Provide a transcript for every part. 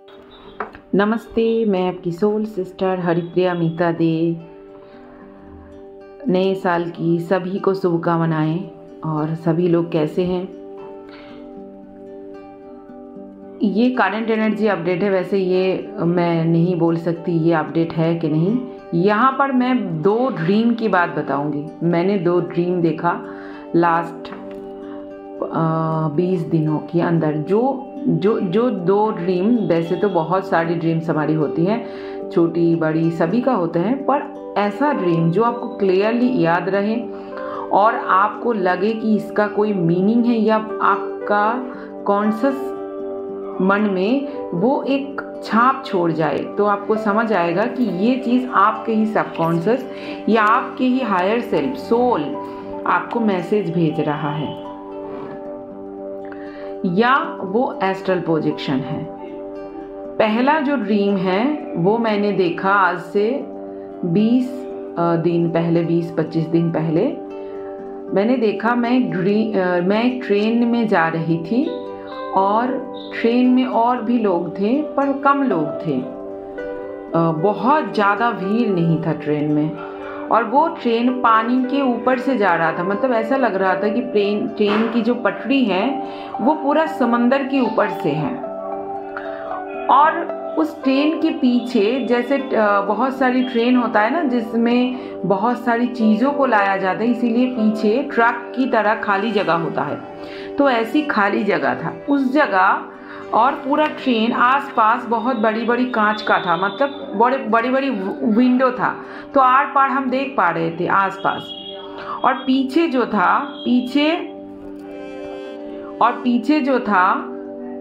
नमस्ते, मैं आपकी सोल सिस्टर हरिप्रिया मीता दे। नए साल की सभी को शुभकामनाएं। और सभी लोग कैसे हैं? ये करंट एनर्जी अपडेट है। वैसे ये मैं नहीं बोल सकती ये अपडेट है कि नहीं। यहाँ पर मैं 2 ड्रीम की बात बताऊंगी। मैंने 2 ड्रीम देखा लास्ट 20 दिनों के अंदर। जो 2 ड्रीम, वैसे तो बहुत सारी ड्रीम्स हमारी होती हैं, छोटी बड़ी सभी का होता है, पर ऐसा ड्रीम जो आपको क्लियरली याद रहे और आपको लगे कि इसका कोई मीनिंग है या आपका कॉन्शियस मन में वो एक छाप छोड़ जाए, तो आपको समझ आएगा कि ये चीज़ आपके ही सबकॉन्शियस या आपके ही हायर सेल्फ सोल आपको मैसेज भेज रहा है, या वो एस्ट्रल प्रोजेक्शन है। पहला जो ड्रीम है वो मैंने देखा आज से 20 दिन पहले, 20-25 दिन पहले मैंने देखा। मैं ट्रेन में जा रही थी और ट्रेन में और भी लोग थे, पर कम लोग थे। बहुत ज़्यादा भीड़ नहीं था ट्रेन में, और वो ट्रेन पानी के ऊपर से जा रहा था। मतलब ऐसा लग रहा था कि ट्रेन की जो पटरी है वो पूरा समंदर के ऊपर से है। और उस ट्रेन के पीछे, जैसे बहुत सारी ट्रेन होता है ना जिसमें बहुत सारी चीज़ों को लाया जाता है, इसीलिए पीछे ट्रक की तरह खाली जगह होता है, तो ऐसी खाली जगह था उस जगह। और पूरा ट्रेन आसपास बहुत बड़ी बड़ी कांच का था, मतलब बड़ी बड़ी विंडो था, तो आर पार हम देख पा रहे थे आसपास। और पीछे जो था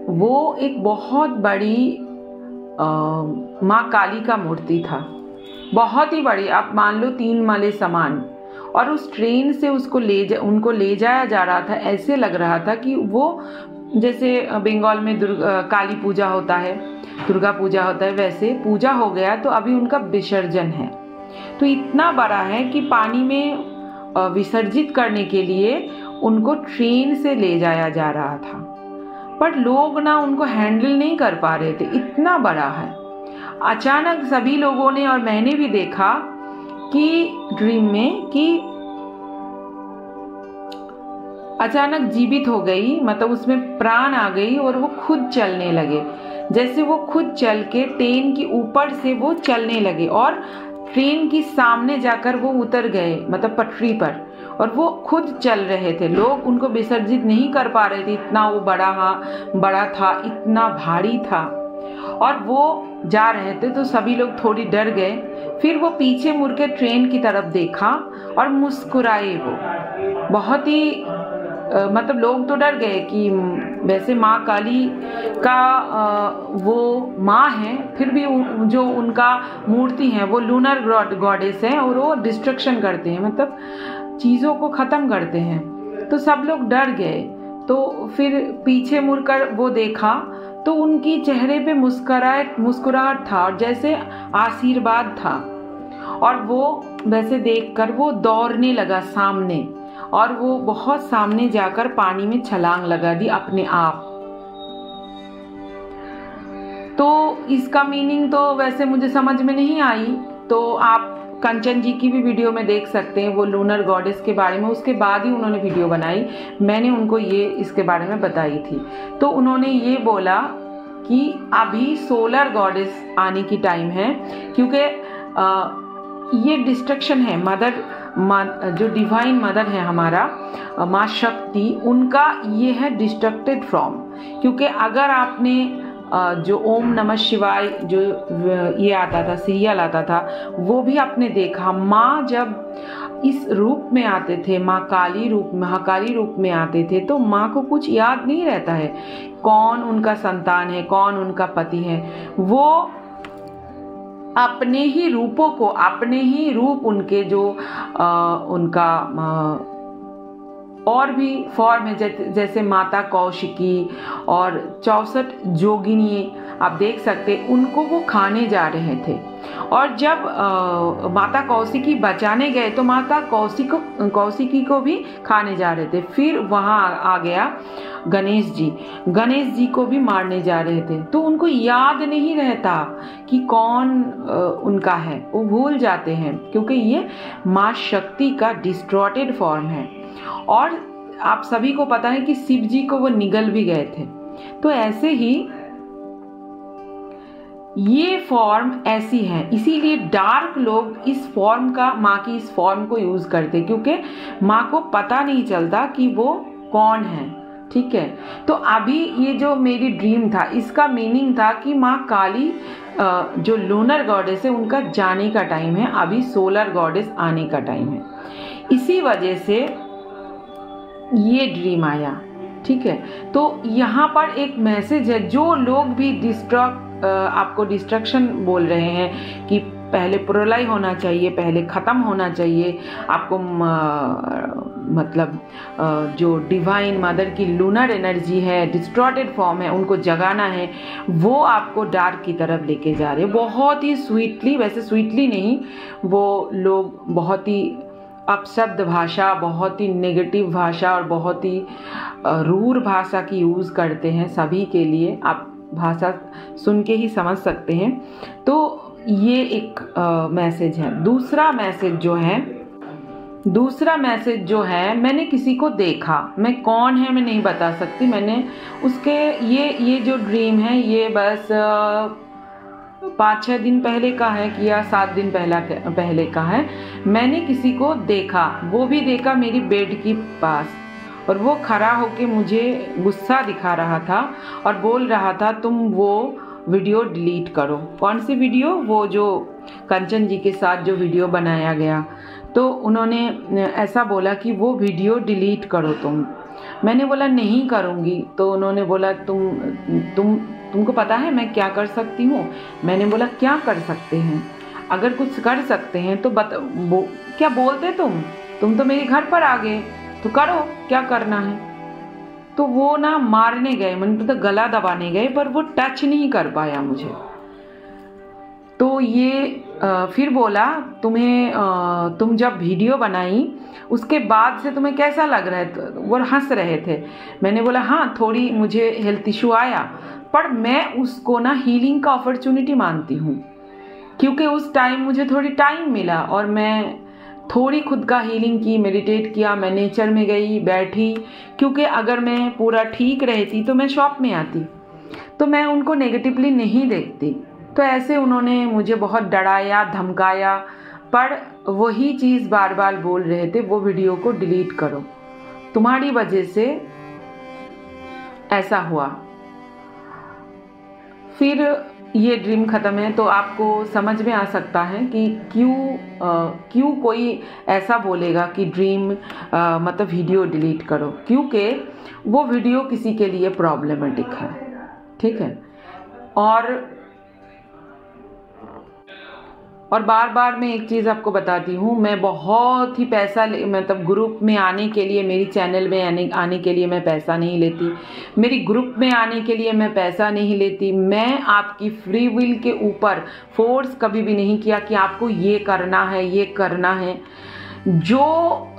वो एक बहुत बड़ी माँ काली का मूर्ति था, बहुत ही बड़ी, आप मान लो 3 माले समान। और उस ट्रेन से उनको ले जाया जा रहा था। ऐसे लग रहा था कि वो जैसे बंगाल में काली पूजा होता है, दुर्गा पूजा होता है, वैसे पूजा हो गया तो अभी उनका विसर्जन है। तो इतना बड़ा है कि पानी में विसर्जित करने के लिए उनको ट्रेन से ले जाया जा रहा था, पर लोग ना उनको हैंडल नहीं कर पा रहे थे, इतना बड़ा है। अचानक सभी लोगों ने, और मैंने भी देखा कि ड्रीम में, कि अचानक जीवित हो गई, मतलब उसमें प्राण आ गई और वो खुद चलने लगे। जैसे वो खुद चल के ट्रेन के ऊपर से वो चलने लगे और ट्रेन के सामने जाकर वो उतर गए, मतलब पटरी पर, और वो खुद चल रहे थे। लोग उनको विसर्जित नहीं कर पा रहे थे, इतना वो बड़ा था, इतना भारी था। और वो जा रहे थे तो सभी लोग थोड़ी डर गए। फिर वो पीछे मुड़ के ट्रेन की तरफ देखा और मुस्कुराए। वो बहुत ही मतलब लोग तो डर गए कि वैसे माँ काली का वो माँ है, फिर भी जो उनका मूर्ति है वो लूनर गॉडेस है और वो डिस्ट्रक्शन करते हैं, मतलब चीज़ों को ख़त्म करते हैं। तो सब लोग डर गए। तो फिर पीछे मुड़कर वो देखा तो उनकी चेहरे पे मुस्कुराहट था और जैसे आशीर्वाद था। और वो वैसे देखकर वो दौड़ने लगा सामने, और वो बहुत सामने जाकर पानी में छलांग लगा दी अपने आप। तो इसका मीनिंग तो वैसे मुझे समझ में नहीं आई, तो आप कंचन जी की भी वीडियो में देख सकते हैं, वो लूनर गॉडेस के बारे में। उसके बाद ही उन्होंने वीडियो बनाई, मैंने उनको ये इसके बारे में बताई थी। तो उन्होंने ये बोला कि अभी सोलर गॉडेस आने की टाइम है, क्योंकि ये डिस्ट्रक्शन है। जो डिवाइन मदर है हमारा, माँ शक्ति, उनका ये है डिस्ट्रक्टेड फ्रॉम। क्योंकि अगर आपने जो ओम नमः शिवाय जो ये आता था, सीरियल आता था, वो भी आपने देखा, माँ जब इस रूप में आते थे, महाकाली रूप में आते थे, तो माँ को कुछ याद नहीं रहता है कौन उनका संतान है, कौन उनका पति है। वो अपने ही रूपों को, अपने ही रूप उनके जो उनका और भी फॉर्म है, जैसे माता कौशिकी और 64 जोगिनी आप देख सकते, उनको वो खाने जा रहे थे। और जब माता कौशिकी बचाने गए तो माता कौशिकी को भी खाने जा रहे थे। फिर वहाँ आ गया गणेश जी को भी मारने जा रहे थे। तो उनको याद नहीं रहता कि कौन उनका है, वो भूल जाते हैं, क्योंकि ये माँ शक्ति का डिस्टॉर्टेड फॉर्म है। और आप सभी को पता है कि शिव जी को वो निगल भी गए थे। तो ऐसे ही ये फॉर्म ऐसी है, इसीलिए डार्क लोग इस फॉर्म का, माँ की इस फॉर्म को यूज करते, क्योंकि माँ को पता नहीं चलता कि वो कौन है। ठीक है, तो अभी ये जो मेरी ड्रीम था, इसका मीनिंग था कि माँ काली जो लूनर गॉडेस है उनका जाने का टाइम है, अभी सोलर गॉडेस आने का टाइम है। इसी वजह से ये ड्रीम आया। ठीक है, तो यहाँ पर एक मैसेज है, जो लोग भी आपको डिस्ट्रक्शन बोल रहे हैं कि पहले प्रलय होना चाहिए, पहले ख़त्म होना चाहिए, आपको मतलब जो डिवाइन मदर की लूनर एनर्जी है, डिस्टॉर्टेड फॉर्म है, उनको जगाना है, वो आपको डार्क की तरफ लेके जा रहे हैं। बहुत ही स्वीटली, वैसे स्वीटली नहीं, वो लोग बहुत ही अपशब्द भाषा, बहुत ही नेगेटिव भाषा और बहुत ही रूर भाषा की यूज़ करते हैं सभी के लिए। आप भाषा सुन के ही समझ सकते हैं। तो ये एक मैसेज है। दूसरा मैसेज जो है, मैंने किसी को देखा, मैं कौन है मैं नहीं बता सकती। मैंने उसके ये जो ड्रीम है ये बस 5-6 दिन पहले का है कि या 7 दिन पहले का है। मैंने किसी को देखा, वो भी देखा मेरी बेड के पास, और वो खड़ा होके मुझे गुस्सा दिखा रहा था और बोल रहा था तुम वो वीडियो डिलीट करो। कौन सी वीडियो? वो जो कंचन जी के साथ जो वीडियो बनाया गया। तो उन्होंने ऐसा बोला कि वो वीडियो डिलीट करो तुम। मैंने बोला नहीं करूँगी। तो उन्होंने बोला तुमको पता है मैं क्या कर सकती हूँ? मैंने बोला क्या कर सकते हैं? अगर कुछ कर सकते हैं तो क्या बोलते तुम तो मेरे घर पर आ गए, तो करो क्या करना है। तो वो ना मारने गए, मैंने तो गला दबाने गए, पर वो टच नहीं कर पाया मुझे। तो ये फिर बोला तुम जब वीडियो बनाई उसके बाद से तुम्हें कैसा लग रहा है? वो हंस रहे थे। मैंने बोला हाँ, थोड़ी मुझे हेल्थ इशू आया, पर मैं उसको ना हीलिंग का अपॉर्चुनिटी मानती हूँ, क्योंकि उस टाइम मुझे थोड़ी टाइम मिला और मैं थोड़ी खुद का हीलिंग की, मेडिटेट किया, मैं नेचर में गई, बैठी, क्योंकि अगर मैं पूरा ठीक रहती तो मैं शॉप में आती। तो मैं उनको नेगेटिवली नहीं देखती। तो ऐसे उन्होंने मुझे बहुत डराया, धमकाया, पर वही चीज़ बार बार बोल रहे थे वो वीडियो को डिलीट करो, तुम्हारी वजह से ऐसा हुआ। फिर ये ड्रीम ख़त्म है। तो आपको समझ में आ सकता है कि क्यों कोई ऐसा बोलेगा कि ड्रीम मतलब वीडियो डिलीट करो, क्योंकि वो वीडियो किसी के लिए प्रॉब्लमेटिक है। ठीक है, और बार बार मैं एक चीज़ आपको बताती हूँ, मैं बहुत ही पैसा मतलब ग्रुप में आने के लिए, मेरी चैनल में आने के लिए मैं पैसा नहीं लेती, मेरी ग्रुप में आने के लिए मैं पैसा नहीं लेती। मैं आपकी फ्री विल के ऊपर फोर्स कभी भी नहीं किया कि आपको ये करना है, ये करना है। जो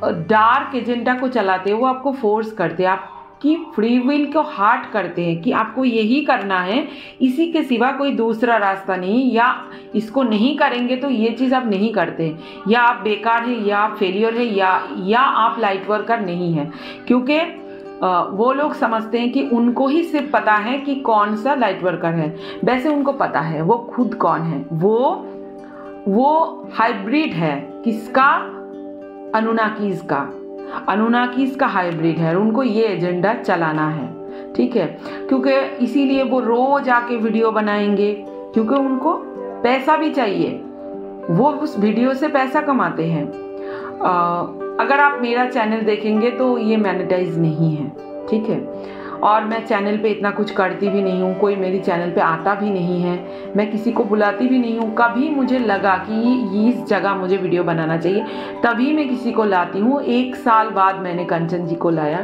डार्क एजेंडा को चलाते हैं वो आपको फोर्स करते हैं, आपकी फ्री विल को हार्ट करते हैं कि आपको यही करना है, इसी के सिवा कोई दूसरा रास्ता नहीं, या इसको नहीं करेंगे तो ये चीज़ आप नहीं करते, या आप बेकार है, या आप फेलियर है, या आप लाइट वर्कर नहीं है। क्योंकि वो लोग समझते हैं कि उनको ही सिर्फ पता है कि कौन सा लाइट वर्कर है। वैसे उनको पता है वो खुद कौन है। वो हाइब्रिड है किसका? अनुनाकीज का हाइब्रिड है, और उनको ये एजेंडा चलाना है। ठीक है, क्योंकि इसीलिए वो रोज आके वीडियो बनाएंगे, क्योंकि उनको पैसा भी चाहिए, वो उस वीडियो से पैसा कमाते हैं। अगर आप मेरा चैनल देखेंगे तो ये मोनेटाइज नहीं है। ठीक है, और मैं चैनल पे इतना कुछ करती भी नहीं हूँ, कोई मेरी चैनल पे आता भी नहीं है, मैं किसी को बुलाती भी नहीं हूँ। कभी मुझे लगा कि इस जगह मुझे वीडियो बनाना चाहिए, तभी मैं किसी को लाती हूँ। 1 साल बाद मैंने कंचन जी को लाया।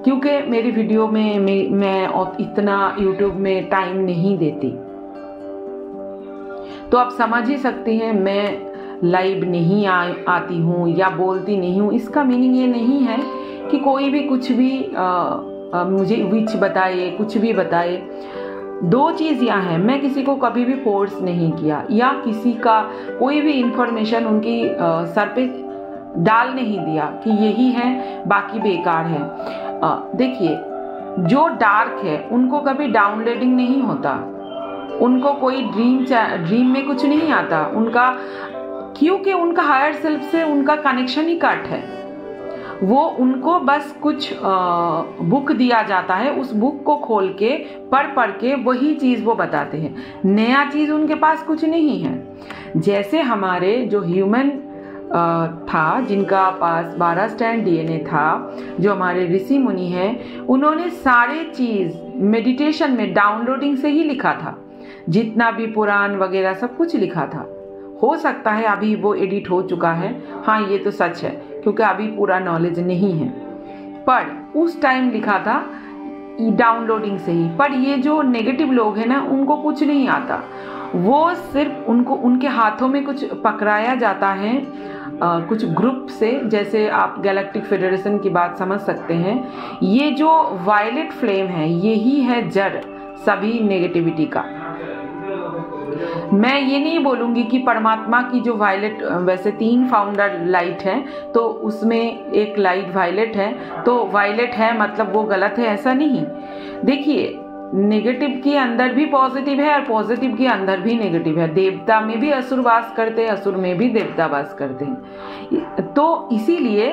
क्योंकि मेरी वीडियो में मैं इतना यूट्यूब में टाइम नहीं देती। तो आप समझ ही सकते हैं, मैं लाइव नहीं आती हूँ या बोलती नहीं हूँ, इसका मीनिंग ये नहीं है कि कोई भी कुछ भी मुझे विच बताए, कुछ भी बताए। दो चीज़ यहाँ है, मैं किसी को कभी भी फोर्स नहीं किया या किसी का कोई भी इंफॉर्मेशन उनकी सर पे डाल नहीं दिया कि यही है बाकी बेकार है। देखिए, जो डार्क है उनको कभी डाउनलोडिंग नहीं होता, उनको कोई ड्रीम में कुछ नहीं आता उनका, क्योंकि उनका हायर सेल्फ से उनका कनेक्शन ही कट है। वो उनको बस कुछ बुक दिया जाता है, उस बुक को खोल के पढ़ के वही चीज़ वो बताते हैं, नया चीज़ उनके पास कुछ नहीं है। जैसे हमारे जो ह्यूमन था, जिनका पास 12 स्ट्रैंड डीएनए था, जो हमारे ऋषि मुनि हैं, उन्होंने सारे चीज़ मेडिटेशन में डाउनलोडिंग से ही लिखा था, जितना भी पुराण वगैरह सब कुछ लिखा था। हो सकता है अभी वो एडिट हो चुका है, हाँ ये तो सच है, क्योंकि अभी पूरा नॉलेज नहीं है, पर उस टाइम लिखा था डाउनलोडिंग से ही। पर ये जो नेगेटिव लोग हैं ना, उनको कुछ नहीं आता, वो सिर्फ उनको उनके हाथों में कुछ पकड़ाया जाता है कुछ ग्रुप से। जैसे आप गैलेक्टिक फेडरेशन की बात समझ सकते हैं, ये जो वायलेट फ्लेम है यही है जड़ सभी नेगेटिविटी का। मैं ये नहीं बोलूंगी कि परमात्मा की जो वायलेट, वैसे 3 फाउंडर लाइट है, तो उसमें एक लाइट वायलेट है, तो वायलेट है मतलब वो गलत है, ऐसा नहीं। देखिए, नेगेटिव के अंदर भी पॉजिटिव है और पॉजिटिव के अंदर भी नेगेटिव है। देवता में भी असुर वास करते हैं, असुर में भी देवता वास करते हैं। तो इसीलिए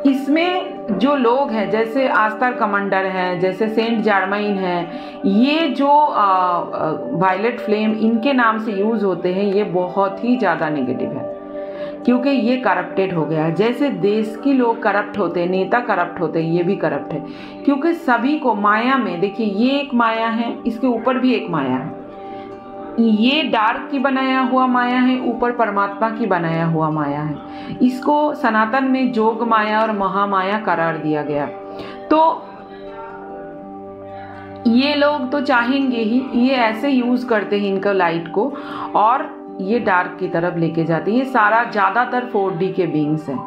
इसमें जो लोग हैं, जैसे आस्तर कमांडर हैं, जैसे सेंट जर्माइन हैं, ये जो वायलेट फ्लेम इनके नाम से यूज होते हैं, ये बहुत ही ज़्यादा नेगेटिव है, क्योंकि ये करप्टेड हो गया है। जैसे देश के लोग करप्ट होते हैं, नेता करप्ट होते हैं, ये भी करप्ट है, क्योंकि सभी को माया में, देखिए ये एक माया है, इसके ऊपर भी एक माया है, ये डार्क की बनाया हुआ माया है, ऊपर परमात्मा की बनाया हुआ माया है। इसको सनातन में जोग माया और महामाया करार दिया गया। तो ये लोग तो चाहेंगे ही, ये ऐसे यूज करते हैं इनका लाइट को, और ये डार्क की तरफ लेके जाते हैं। ये सारा ज़्यादातर 4D के बीइंग्स हैं,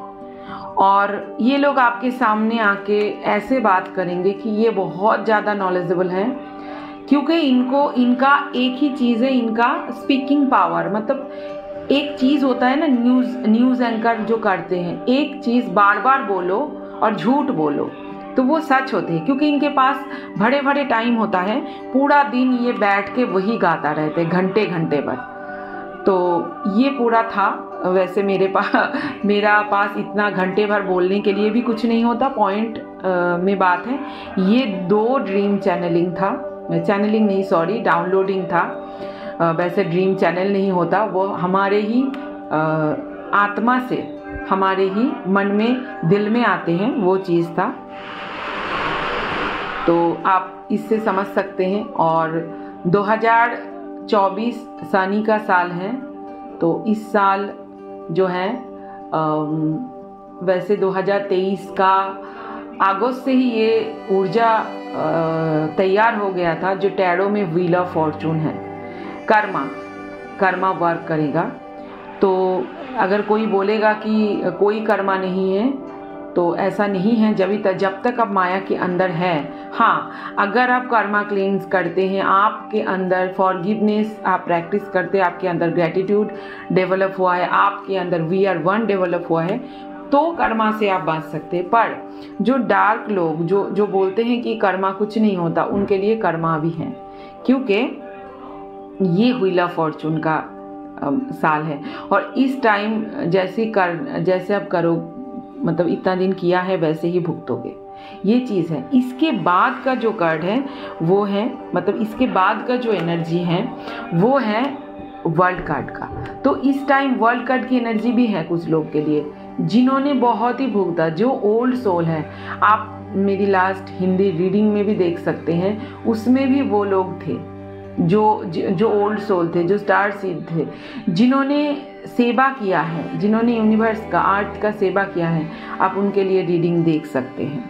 और ये लोग आपके सामने आके ऐसे बात करेंगे कि ये बहुत ज़्यादा नॉलेजेबल है, क्योंकि इनका एक ही चीज़ है, इनका स्पीकिंग पावर। मतलब एक चीज़ होता है ना, न्यूज़ एंकर जो करते हैं, एक चीज़ बार बार बोलो और झूठ बोलो तो वो सच होते हैं, क्योंकि इनके पास बड़े बड़े टाइम होता है, पूरा दिन ये बैठ के वही गाता रहते घंटे घंटे भर। तो ये पूरा था। वैसे मेरा पास इतना घंटे भर बोलने के लिए भी कुछ नहीं होता, पॉइंट में बात है। ये 2 ड्रीम चैनलिंग नहीं, सॉरी, डाउनलोडिंग था। वैसे ड्रीम चैनल नहीं होता, वो हमारे ही आत्मा से, हमारे ही मन में, दिल में आते हैं, वो चीज़ था। तो आप इससे समझ सकते हैं। और 2024 शनि का साल है, तो इस साल जो है वैसे 2023 का अगस्त से ही ये ऊर्जा तैयार हो गया था, जो टैरो में व्हील ऑफ फॉर्चून है। कर्मा वर्क करेगा। तो अगर कोई बोलेगा कि कोई कर्मा नहीं है, तो ऐसा नहीं है। जब तक आप माया के अंदर है, हाँ, अगर आप कर्मा क्लींस करते हैं, आपके अंदर फॉरगिवनेस आप प्रैक्टिस करते हैं, आपके अंदर ग्रेटिट्यूड डेवलप हुआ है, आपके अंदर वी आर वन डेवलप हुआ है, तो कर्मा से आप बच सकते हैं। पर जो डार्क लोग जो बोलते हैं कि कर्मा कुछ नहीं होता, उनके लिए कर्मा भी है, क्योंकि ये व्हील ऑफ फॉर्चून का साल है। और इस टाइम जैसे आप करो, मतलब इतना दिन किया है वैसे ही भुगतोगे, ये चीज़ है। इसके बाद का जो कार्ड है वो है, मतलब इसके बाद का जो एनर्जी है वो है वर्ल्ड कार्ड का। तो इस टाइम वर्ल्ड कार्ड की एनर्जी भी है कुछ लोग के लिए, जिन्होंने बहुत ही भुगता, जो ओल्ड सोल है। आप मेरी लास्ट हिंदी रीडिंग में भी देख सकते हैं, उसमें भी वो लोग थे जो ओल्ड सोल थे, जो स्टार सीड थे, जिन्होंने सेवा किया है, जिन्होंने यूनिवर्स का, आर्ट का सेवा किया है। आप उनके लिए रीडिंग देख सकते हैं।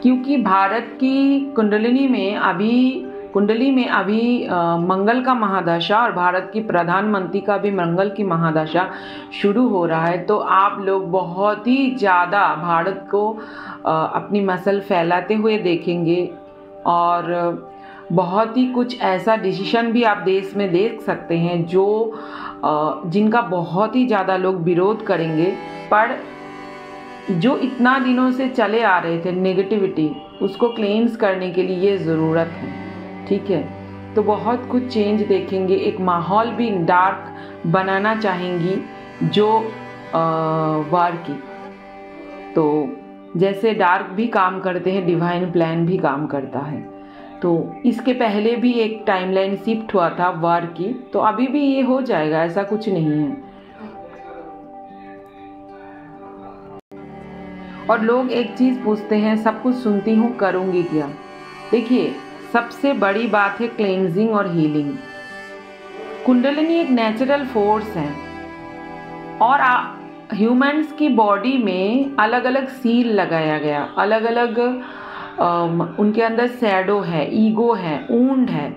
क्योंकि भारत की कुंडली में अभी मंगल का महादशा और भारत की प्रधानमंत्री का भी मंगल की महादशा शुरू हो रहा है। तो आप लोग बहुत ही ज़्यादा भारत को अपनी मसल फैलाते हुए देखेंगे और बहुत ही कुछ ऐसा डिसीजन भी आप देश में देख सकते हैं जो जिनका बहुत ही ज़्यादा लोग विरोध करेंगे, पर जो इतना दिनों से चले आ रहे थे नेगेटिविटी, उसको क्लींस करने के लिए ये ज़रूरत है। ठीक है, तो बहुत कुछ चेंज देखेंगे। एक माहौल भी डार्क बनाना चाहेंगी जो वार की, तो जैसे डार्क भी काम करते हैं डिवाइन प्लान भी काम करता है। तो इसके पहले भी एक टाइमलाइन शिफ्ट हुआ था वार की, तो अभी भी ये हो जाएगा, ऐसा कुछ नहीं है। और लोग एक चीज पूछते हैं, सब कुछ सुनती हूँ करूँगी क्या। देखिए, सबसे बड़ी बात है क्लेंजिंग और हीलिंग। कुंडलिनी एक नेचुरल फोर्स है और ह्यूमंस की बॉडी में अलग अलग सील लगाया गया, अलग अलग उनके अंदर शैडो है, ईगो है, ऊंड है।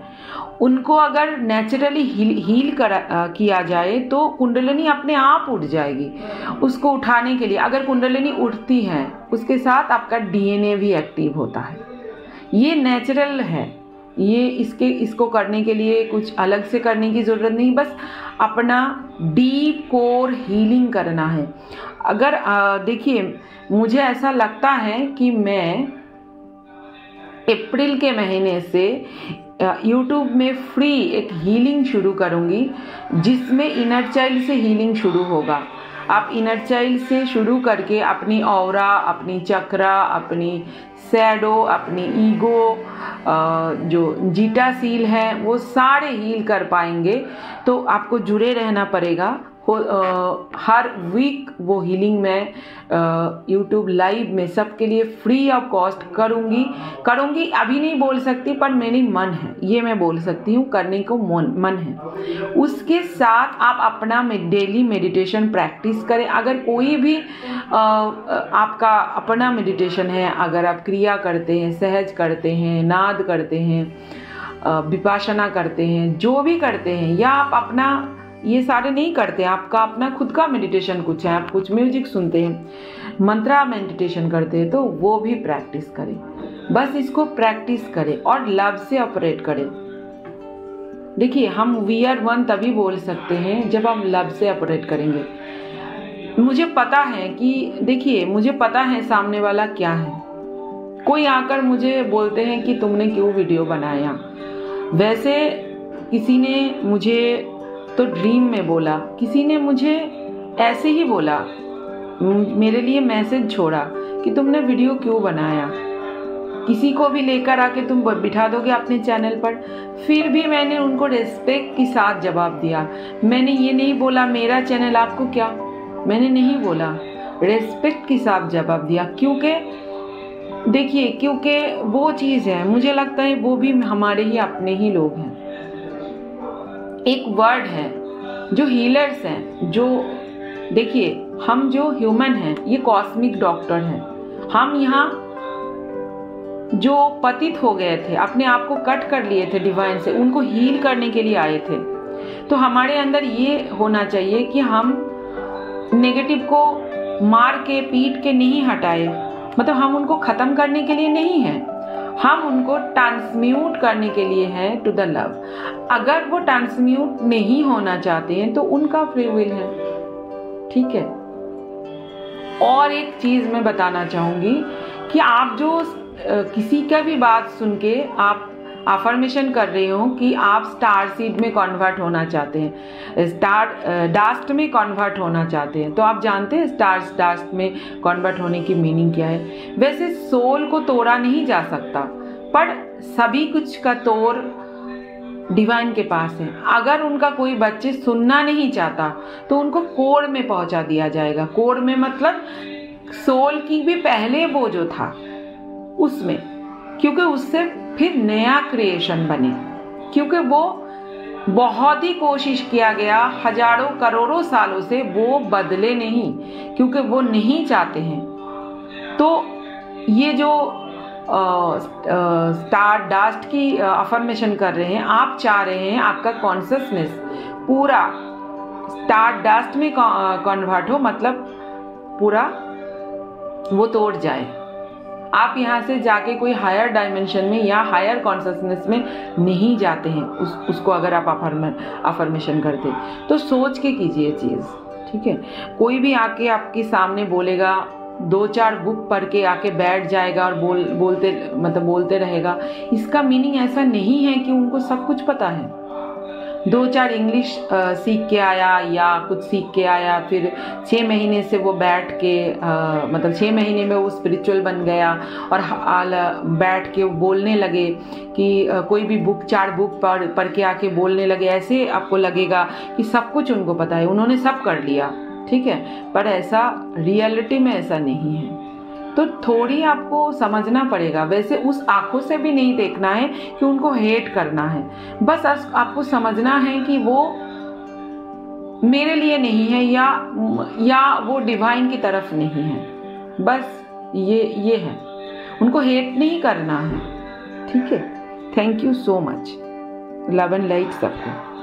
उनको अगर नेचुरली हील किया जाए तो कुंडलिनी अपने आप उठ जाएगी। उसको उठाने के लिए अगर कुंडलिनी उठती है, उसके साथ आपका डीएनए भी एक्टिव होता है। ये नेचुरल है। ये इसको करने के लिए कुछ अलग से करने की ज़रूरत नहीं, बस अपना डीप कोर हीलिंग करना है। अगर देखिए, मुझे ऐसा लगता है कि मैं अप्रैल के महीने से YouTube में फ्री एक हीलिंग शुरू करूंगी, जिसमें इनर चाइल्ड से हीलिंग शुरू होगा। आप इनर चाइल्ड से शुरू करके अपनी ऑरा, अपनी चक्रा, अपनी शैडो, अपनी ईगो, जो जीटा सील है, वो सारे हील कर पाएंगे। तो आपको जुड़े रहना पड़ेगा। हर वीक वो हीलिंग मैं YouTube लाइव में सबके लिए फ्री ऑफ कॉस्ट करूंगी। अभी नहीं बोल सकती, पर मेरी मन है, ये मैं बोल सकती हूँ, करने को मन है। उसके साथ आप अपना डेली मेडिटेशन प्रैक्टिस करें। अगर कोई भी आपका अपना मेडिटेशन है, अगर आप क्रिया करते हैं, सहज करते हैं, नाद करते हैं, विपासना करते हैं, जो भी करते हैं, या आप अपना ये सारे नहीं करते, आपका अपना खुद का मेडिटेशन कुछ है, आप कुछ म्यूजिक सुनते हैं, मंत्रा मेडिटेशन करते हैं, तो वो भी प्रैक्टिस करें। बस इसको प्रैक्टिस करें और लव से ऑपरेट करें। देखिए, हम वी आर वन तभी बोल सकते हैं जब हम लव से ऑपरेट करेंगे। मुझे पता है कि देखिए, मुझे पता है सामने वाला क्या है। कोई आकर मुझे बोलते हैं कि तुमने क्यों वीडियो बनाया। वैसे किसी ने मुझे तो ड्रीम में बोला, किसी ने मुझे ऐसे ही बोला, मेरे लिए मैसेज छोड़ा कि तुमने वीडियो क्यों बनाया। किसी को भी लेकर आके तुम बिठा दोगे अपने चैनल पर। फिर भी मैंने उनको रिस्पेक्ट के साथ जवाब दिया। मैंने ये नहीं बोला मेरा चैनल आपको क्या, मैंने नहीं बोला, रिस्पेक्ट के साथ जवाब दिया। क्योंकि देखिए, क्योंकि वो चीज़ है, मुझे लगता है वो भी हमारे ही अपने ही लोग हैं। एक वर्ड है जो हीलर्स हैं, जो देखिए, हम जो ह्यूमन हैं, ये कॉस्मिक डॉक्टर हैं। हम यहाँ जो पतित हो गए थे, अपने आप को कट कर लिए थे डिवाइन से, उनको हील करने के लिए आए थे। तो हमारे अंदर ये होना चाहिए कि हम नेगेटिव को मार के पीट के नहीं हटाए, मतलब हम उनको खत्म करने के लिए नहीं है, हम उनको ट्रांसम्यूट करने के लिए है टू द लव। अगर वो ट्रांसम्यूट नहीं होना चाहते हैं तो उनका फ्री विल है। ठीक है। और एक चीज मैं बताना चाहूंगी कि आप जो किसी का भी बात सुन के आप अफर्मेशन कर रहे हो कि आप स्टार सीड में कन्वर्ट होना चाहते हैं, स्टार डास्ट में कन्वर्ट होना चाहते हैं, तो आप जानते हैं स्टार डास्ट में कन्वर्ट होने की मीनिंग क्या है। वैसे सोल को तोड़ा नहीं जा सकता, पर सभी कुछ का तोड़ डिवाइन के पास है। अगर उनका कोई बच्चे सुनना नहीं चाहता तो उनको कोर में पहुंचा दिया जाएगा। कोर में मतलब सोल की भी पहले वो जो था उसमें, क्योंकि उससे फिर नया क्रिएशन बने। क्योंकि वो बहुत ही कोशिश किया गया हजारों करोड़ों सालों से, वो बदले नहीं, क्योंकि वो नहीं चाहते हैं। तो ये जो स्टार डास्ट की अफर्मेशन कर रहे हैं, आप चाह रहे हैं आपका कॉन्शियसनेस पूरा स्टार डास्ट में कन्वर्ट हो, मतलब पूरा वो तोड़ जाए। आप यहाँ से जाके कोई हायर डायमेंशन में या हायर कॉन्शियसनेस में नहीं जाते हैं। उसको अगर आप अफर्मेशन करते तो सोच के कीजिए चीज़, ठीक है। कोई भी आके आपके सामने बोलेगा, 2-4 बुक पढ़ के आके बैठ जाएगा और बोलते रहेगा, इसका मीनिंग ऐसा नहीं है कि उनको सब कुछ पता है। 2-4 इंग्लिश सीख के आया या कुछ सीख के आया, फिर 6 महीने से वो बैठ के 6 महीने में वो स्पिरिचुअल बन गया और बैठ के बोलने लगे कि कोई भी 4 बुक पढ़ के आके बोलने लगे, ऐसे आपको लगेगा कि सब कुछ उनको पता है, उन्होंने सब कर लिया, ठीक है। पर ऐसा रियलिटी में ऐसा नहीं है। तो थोड़ी आपको समझना पड़ेगा। वैसे उस आंखों से भी नहीं देखना है कि उनको हेट करना है, बस आपको समझना है कि वो मेरे लिए नहीं है या वो डिवाइन की तरफ नहीं है, बस ये है। उनको हेट नहीं करना है, ठीक है। Thank you so much. Love and light सबको।